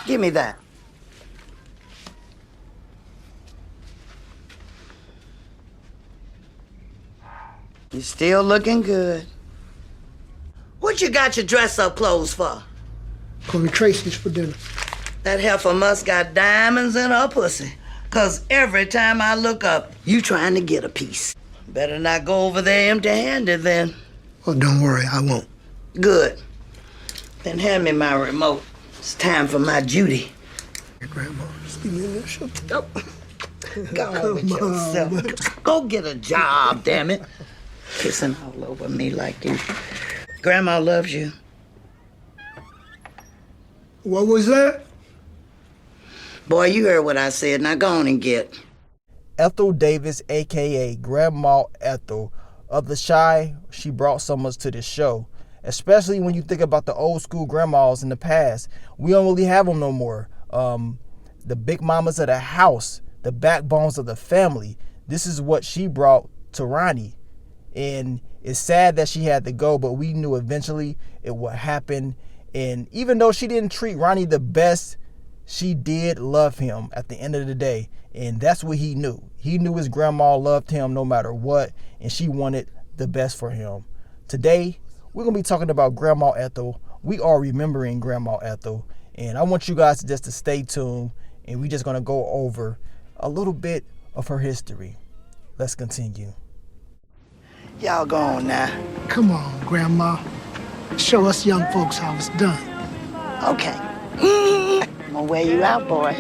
Give me that. You still looking good. What you got your dress-up clothes for? Going to Tracy's for dinner. That heifer must got diamonds in her pussy. 'Cause every time I look up, you trying to get a piece. Better not go over there empty-handed then. Oh, don't worry, I won't. Good. Then hand me my remote. It's time for my duty. Hey, Grandma, just give me a little show. Go on with yourself. Go get a job, damn it. Kissing all over me like you. Grandma loves you. What was that? Boy, you heard what I said. Now go on and get. Ethel Davis, a.k.a. Grandma Ethel. Of the Chi, she brought so much to this show. Especially when you think about the old school grandmas in the past. We don't really have them no more. The big mamas of the house, the backbones of the family. This is what she brought to Ronnie. And it's sad that she had to go, but we knew eventually it would happen. And even though she didn't treat Ronnie the best, she did love him at the end of the day. And that's what he knew. He knew his grandma loved him no matter what, and she wanted the best for him. Today, we're going to be talking about Grandma Ethel. We are remembering Grandma Ethel. And I want you guys just to stay tuned, and we're just going to go over a little bit of her history. Let's continue. Y'all go on now. Come on, Grandma. Show us young folks how it's done. Okay. I'm gonna wear you out, boy.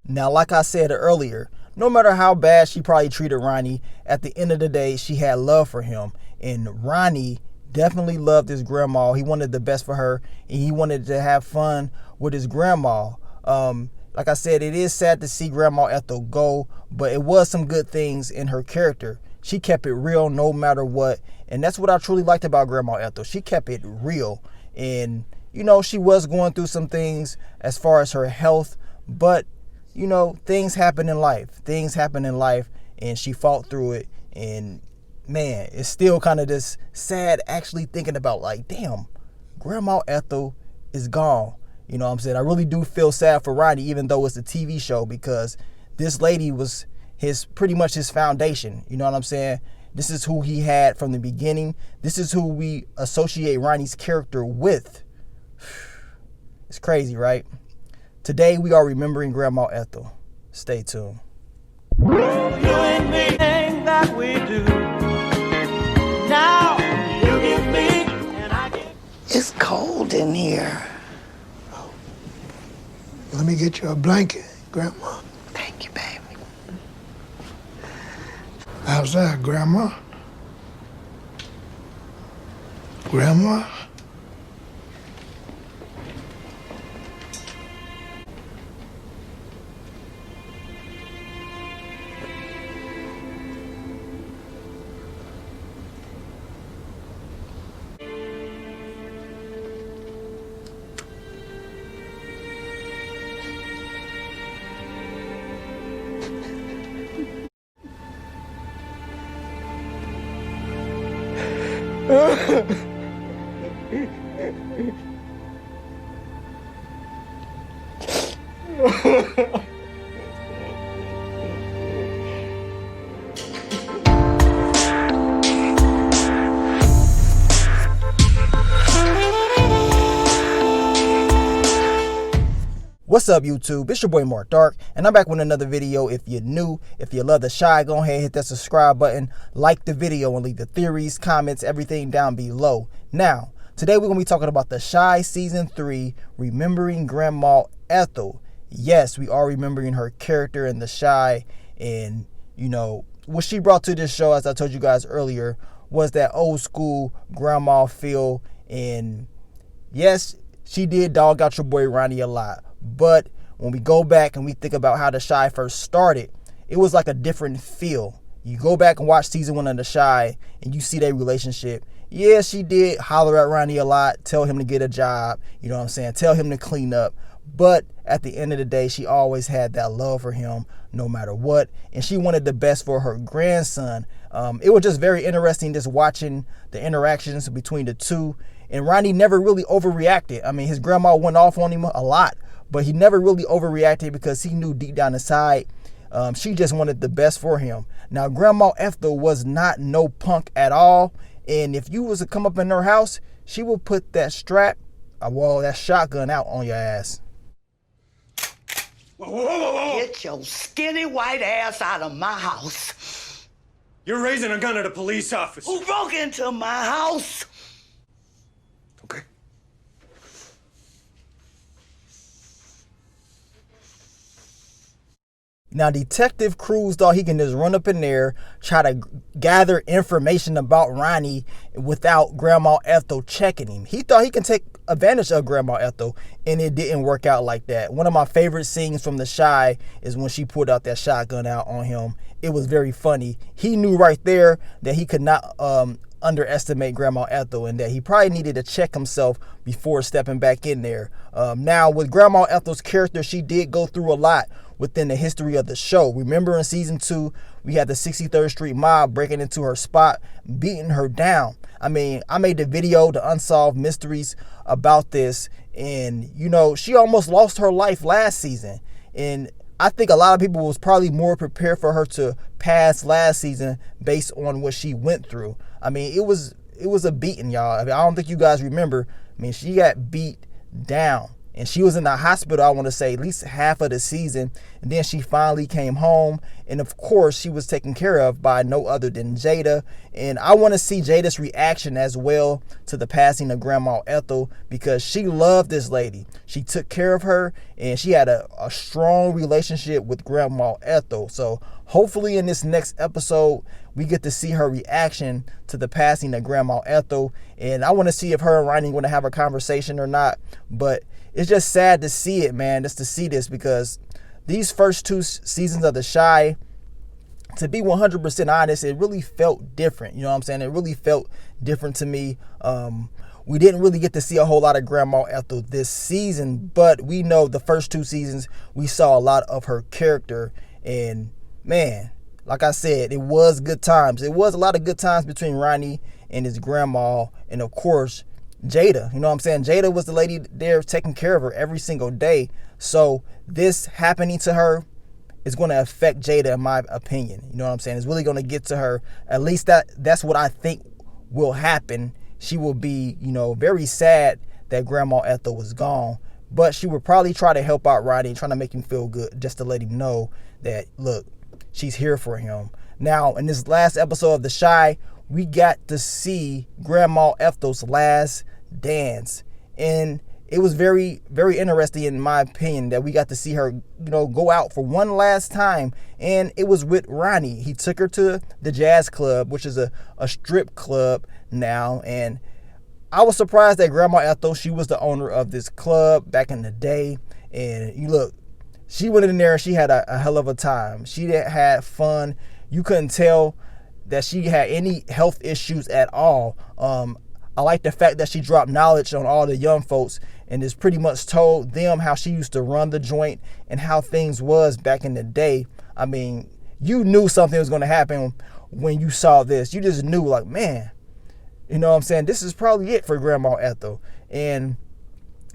Now, like I said earlier, no matter how bad she probably treated Ronnie, at the end of the day, she had love for him. And Ronnie definitely loved his grandma. He wanted the best for her, and he wanted to have fun with his grandma. Like I said, it is sad to see Grandma Ethel go, but it was some good things in her character. She kept it real no matter what. And that's what I truly liked about Grandma Ethel. She kept it real. And, you know, she was going through some things as far as her health. But, you know, things happen in life. Things happen in life. And she fought through it. And, man, it's still kind of this sad actually thinking about, like, damn, Grandma Ethel is gone. You know what I'm saying? I really do feel sad for Ronnie, even though it's a TV show, because this lady was pretty much his foundation. You know what I'm saying? This is who he had from the beginning. This is who we associate Ronnie's character with. It's crazy, right? Today we are remembering Grandma Ethel. Stay tuned. You and me, thing that we do. Now you give me and I give. It's cold in here. Let me get you a blanket, Grandma. Thank you, baby. How's that, Grandma? Grandma? What's up, YouTube? It's your boy Mark Dark, and I'm back with another video. If you're new, if you love the Chi, go ahead and hit that subscribe button, like the video, and leave the theories, comments, everything down below. Now, today we're going to be talking about the Chi Season 3, Remembering Grandma Ethel. Yes, we are remembering her character in the Chi, and, you know, what she brought to this show, as I told you guys earlier, was that old school grandma feel. And yes, she did dog out your boy Ronnie a lot. But when we go back and we think about how the Chi first started, it was like a different feel. You go back and watch season 1 of the Chi and you see their relationship. Yeah, she did holler at Ronnie a lot, tell him to get a job, you know what I'm saying, tell him to clean up. But at the end of the day, she always had that love for him no matter what. And she wanted the best for her grandson, It was just very interesting just watching the interactions between the two. And Ronnie never really overreacted. I mean, his grandma went off on him a lot, but he never really overreacted because he knew deep down inside she just wanted the best for him. Now, Grandma Ethel was not no punk at all. And if you was to come up in her house, she will put that that shotgun out on your ass. Whoa, whoa, whoa, whoa. Get your skinny white ass out of my house. You're raising a gun at a police officer. Who broke into my house? Okay. Now, Detective Cruz thought he can just run up in there, try to gather information about Ronnie without Grandma Ethel checking him. He thought he can take advantage of Grandma Ethel, and it didn't work out like that. One of my favorite scenes from The Chi is when she pulled out that shotgun out on him. It was very funny. He knew right there that he could not underestimate Grandma Ethel, and that he probably needed to check himself before stepping back in there. Now, with Grandma Ethel's character, she did go through a lot within the history of the show. Remember in season 2, we had the 63rd Street Mob breaking into her spot, beating her down. I mean, I made the video, The Unsolved Mysteries, about this, and she almost lost her life last season. And I think a lot of people was probably more prepared for her to pass last season based on what she went through. I mean, it was a beating, y'all. I don't think you guys remember. I mean, she got beat down. And she was in the hospital, I want to say, at least half of the season. And then she finally came home. And of course, she was taken care of by no other than Jada. And I want to see Jada's reaction as well to the passing of Grandma Ethel, because she loved this lady. She took care of her, and she had a strong relationship with Grandma Ethel. So hopefully in this next episode, we get to see her reaction to the passing of Grandma Ethel. And I want to see if her and Ronnie are going to have a conversation or not. But it's just sad to see it, man, just to see this, because these first 2 seasons of The Chi, to be 100% honest, it really felt different. You know what I'm saying? It really felt different to me. We didn't really get to see a whole lot of Grandma Ethel this season, but we know the first 2 seasons, we saw a lot of her character. And man, like I said, it was good times. It was a lot of good times between Ronnie and his grandma, and of course, Jada. You know what I'm saying? Jada was the lady there taking care of her every single day. So this happening to her is going to affect Jada, in my opinion. You know what I'm saying? It's really going to get to her. At least that's what I think will happen. She will be, very sad that Grandma Ethel was gone. But she would probably try to help out Ronnie, trying to make him feel good, just to let him know that, look, she's here for him. Now, in this last episode of The Chi, we got to see Grandma Ethel's last dance. And it was very, very interesting, in my opinion, that we got to see her, go out for one last time. And it was with Ronnie. He took her to the jazz club, which is a strip club now. And I was surprised that Grandma Ethel, she was the owner of this club back in the day. And you look, she went in there and she had a hell of a time. She had fun. You couldn't tell that she had any health issues at all. I like the fact that she dropped knowledge on all the young folks and just pretty much told them how she used to run the joint and how things was back in the day. I mean, you knew something was going to happen when you saw this. You just knew, like, man, you know what I'm saying? This is probably it for Grandma Ethel. And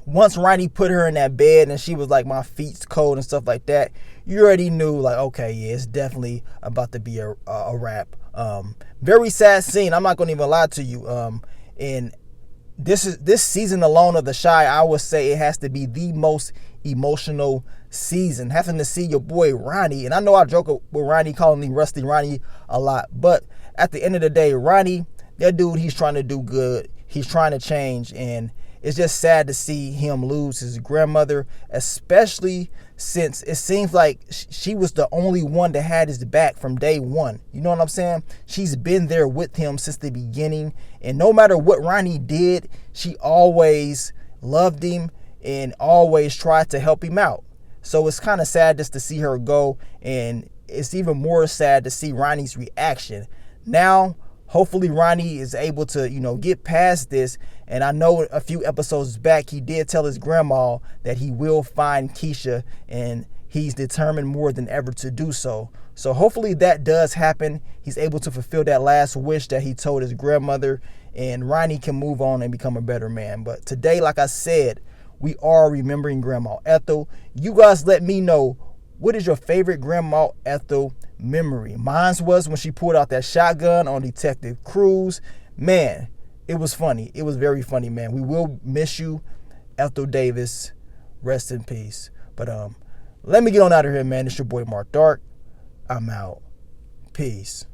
once Ronnie put her in that bed and she was like, my feet's cold and stuff like that, you already knew, like, okay, yeah, it's definitely about to be a wrap. Very sad scene. I'm not going to even lie to you. And this season alone of The Chi, I would say it has to be the most emotional season. Having to see your boy Ronnie, and I know I joke with Ronnie, calling me Rusty Ronnie a lot, but at the end of the day, Ronnie, that dude, he's trying to do good. He's trying to change, and it's just sad to see him lose his grandmother, especially since it seems like she was the only one that had his back from day one. You know what I'm saying? She's been there with him since the beginning. And no matter what Ronnie did, she always loved him and always tried to help him out. So it's kind of sad just to see her go. And it's even more sad to see Ronnie's reaction. Now, hopefully Ronnie is able to, get past this. And I know a few episodes back, he did tell his grandma that he will find Keisha, and he's determined more than ever to do so. So hopefully that does happen. He's able to fulfill that last wish that he told his grandmother, and Ronnie can move on and become a better man. But today, like I said, we are remembering Grandma Ethel. You guys let me know, what is your favorite Grandma Ethel memory? Mine was when she pulled out that shotgun on Detective Cruz. Man, it was funny. It was very funny, man. We will miss you, Ethel Davis. Rest in peace. But let me get on out of here, man. It's your boy Mark Dark. I'm out. Peace.